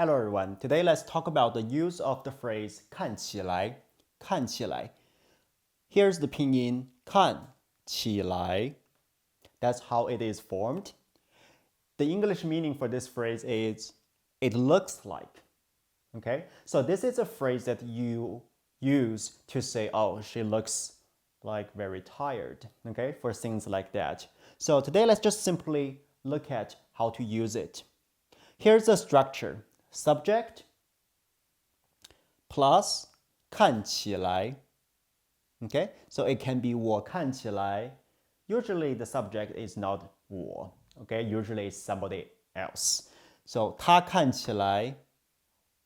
Hello everyone. Today let's talk about the use of the phrase 看起来,看起来. Here's the pinyin 看起来. That's how it is formed. The English meaning for this phrase is it looks like. Okay? So this is a phrase that you use to say, oh, she looks like very tired. Okay? For things like that. So today let's just simply look at how to use it. Here's the structure. Subject plus 看起来. Okay, so it can be 我看起来. Usually the subject is not 我. Okay, usually it's somebody else. So 他看起来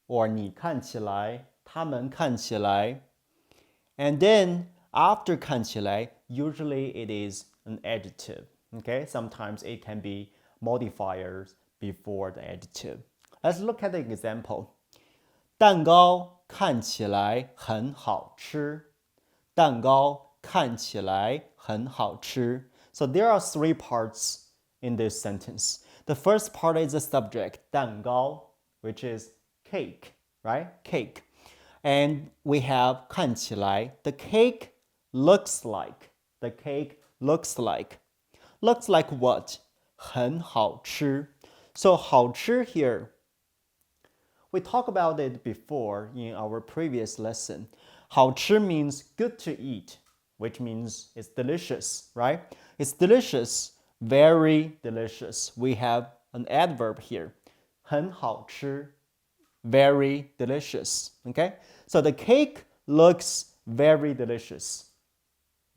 or 你看起来, 他们看起来. And then after 看起来, usually it is an adjective. Okay, sometimes it can be modifiers before the adjective. Let's look at the example. 蛋糕看起来很好吃. 蛋糕看起来很好吃. So there are three parts in this sentence. The first part is the subject, 蛋糕, which is cake, right? Cake. And we have 看起来. The cake looks like. The cake looks like. Looks like what? 很好吃. So 好吃 here. We talked about it before in our previous lesson. 好吃 means good to eat, which means it's delicious, right? It's delicious, very delicious. We have an adverb here. 很好吃, very delicious, okay? So the cake looks very delicious,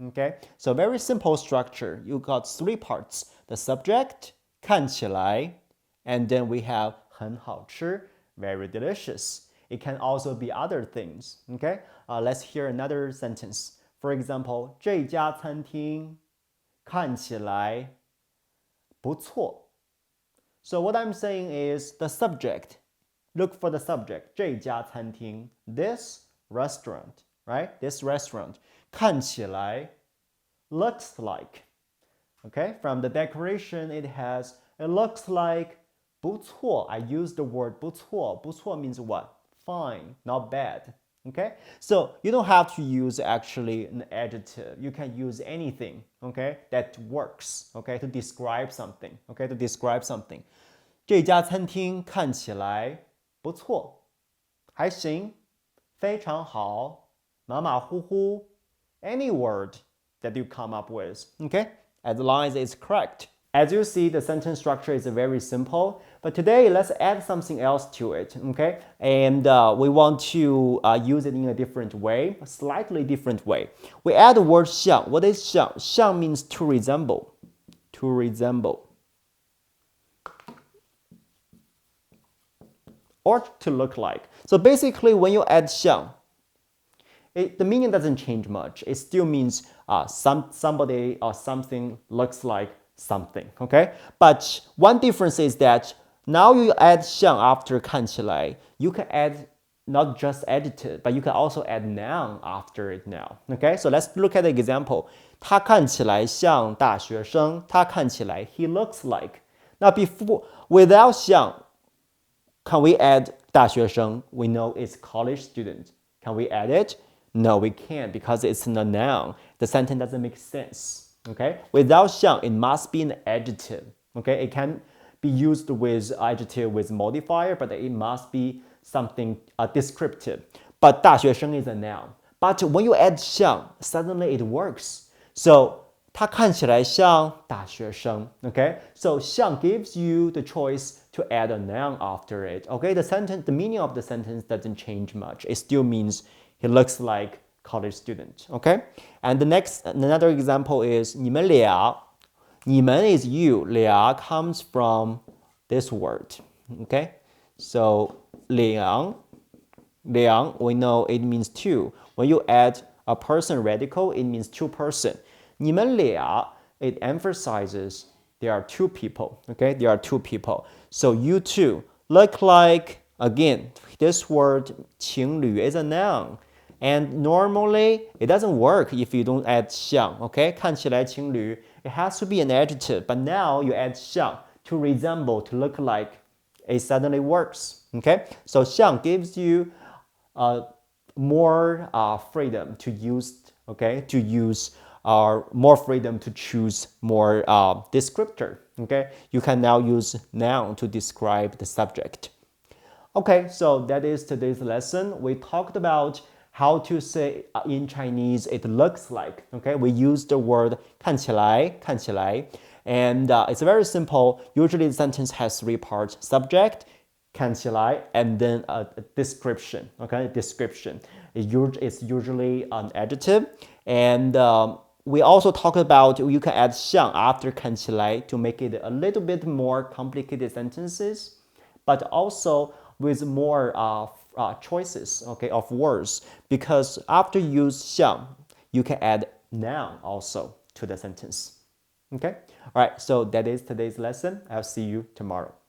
okay? So very simple structure. You got three parts. The subject, 看起来, and then we have 很好吃, very delicious. It can also be other things, okay? Let's hear another sentence. For example, 这家餐厅看起来不错. So what I'm saying is the subject. Look for the subject. 这家餐厅, this restaurant, right? This restaurant. 看起来, looks like. Okay? From the decoration, it looks like 不错. I use the word 不错. 不错 means what? Fine, not bad. Okay? So you don't have to use actually an adjective. You can use anything, okay, that works, okay, to describe something, okay, to describe something. 这家餐厅看起来不错. 还行. 非常好. 马马虎虎. Any word that you come up with, okay, as long as it's correct. As you see, the sentence structure is very simple, but today let's add something else to it, okay? And we want to use it in a different way, a slightly different way. We add the word 像. What is 像? 像 means to resemble. To resemble. Or to look like. So basically, when you add 像, the meaning doesn't change much. It still means somebody or something looks like something, okay? But one difference is that now you add 像 after 看起来, you can add not just adjective, but you can also add noun after it now, okay? So let's look at the example. 他看起来像大学生. 他看起来, he looks like. Now without 像, can we add 大学生? We know it's college student. Can we add it? No, we can't because it's a noun. The sentence doesn't make sense. Okay, without 像, it must be an adjective. Okay, it can be used with adjective with modifier, but it must be something descriptive. But 大学生 is a noun. But when you add 像, suddenly it works. So 他看起来像大学生. Okay, so 像 gives you the choice to add a noun after it. Okay, the meaning of the sentence doesn't change much. It still means he looks like college student, okay? And another example is 你们俩. 你们 is you. 俩 comes from this word, okay? So 两, we know it means two. When you add a person radical, it means two person. 你们俩, it emphasizes there are two people, okay? There are two people. So you two look like, again, this word 情侣 is a noun. And normally, it doesn't work if you don't add 像, okay? 看起来情侣, it has to be an adjective. But now you add 像 to resemble, to look like it suddenly works. Okay, so 像 gives you more freedom to use, okay, to use more freedom to choose more descriptor. Okay, you can now use noun to describe the subject. Okay, so that is today's lesson. We talked about how to say in Chinese it looks like. Okay, we use the word 看起来, and it's very simple. Usually the sentence has 3 parts: subject, 看起来, and then a description. Okay, description. It's usually an adjective, and we also talked about you can add 像 after 看起来 to make it a little bit more complicated sentences, but also with more choices, okay, of words, because after you use 像, you can add noun also to the sentence. Okay, all right, so that is today's lesson. I'll see you tomorrow.